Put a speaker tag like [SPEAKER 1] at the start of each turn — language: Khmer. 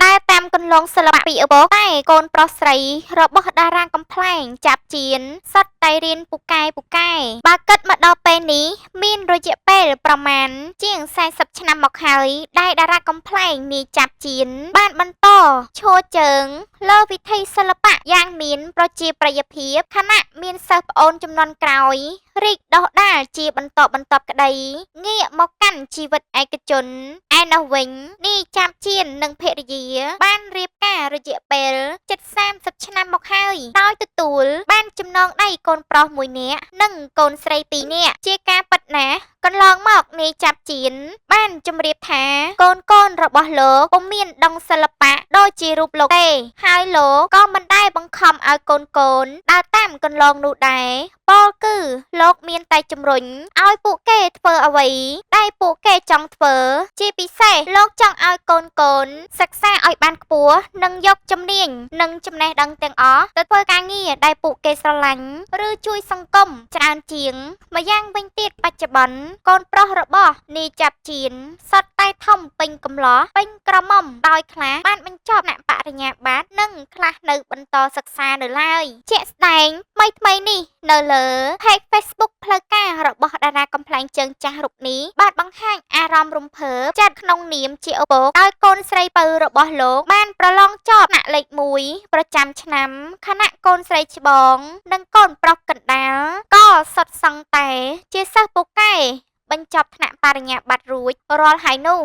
[SPEAKER 1] ដែលតាមកន្លងសិល្បៈពីឪពុកតែកូនប្រុសស្រីរបស់តារាកំ ប្លែងចាប់ជៀនសត្វតែរៀនពូកែបើគិតមកដល់ពេលនេះមានរយៈពេលប្រមាណជាង40ឆ្នាំមកហើយដែលតារាកំ ប្លែងនាយចាប់ជៀនបានបន្តឈរជើងលើវិធីសិល្បៈយ៉ាងមានប្រជាប្រិយភាពខណៈមានសិស្សប្អូនជំនាន់ក្រោយរីកដុះដាលជាបន្តក្តីងាកមកកាន់ជីវិតឯកជនឯនោះវិញនាយចាប់ជៀននិងភរិយាបានរៀបការរយៈពេលជិត30ឆ្នាំមកហើយដោយទទួលបានចំណងដៃកូនប្រុសមួយនាក់និងកូនស្រី2នាក់ជាការពិតណាស់កន្លងមកនាយចាប់ជៀនបានជម្រាបថាកូនរបស់លោកពុំមានដងសិល្បៈដូចជារូបលោកទេហើយលោកក៏មិនដែលបង្ខំឲ្យកូនដើរតាមកន្លងនោះដែរពោលគឺលោកមានតែជំរុញឲ្យពួកគេធ្វើអ្វីដែលពួកគេចង់ធ្វើជាពិសេសលោកចង់ឲ្យកូនសិក្សាឲ្យបានខ្ពស់និងយកជំនាញនិងចំណេះដឹងទាំងអស់ទៅធ្វើការងារដែលពួកគេស្រឡាញ់ឬជួយសង្គមច្រើនជាងម្យ៉ាងវិញទៀតបច្ចុប្បន្នកូនប្រុសរបស់នាយចាប់ជៀនសុទ្ធតែធំពេញកំឡោះពេញក្រមុំដោយខ្លះបានបញ្ចប់ថ្នាក់បរិញ្ញាបត្រនិងខ្លះនៅបន្តសិក្សានៅឡើយជាក់ស្ដែងថ្មីនេះនៅលើ page Facebook ផ្លូវការរបស់តារាកំប្លែងជើងចាស់រូបនេះបានបង្ហាញអារម្មណ៍រំភើបចាត់ក្នុងនាមជាឪពុកឲ្យកូនស្រីពៅរបស់លោកបានប្រឡងជាប់ថ្នាក់លេខ1ប្រចាំឆ្នាំខណៈកូនស្រីច្បងនិងកូនប្រុសកណ្ដាលក៏សុទ្ធសឹងតែជាសិស្សពូកែបញ្ចប់ថ្នាក់បរិញ្ញាបត្ររួចរាល់ហើយនោះ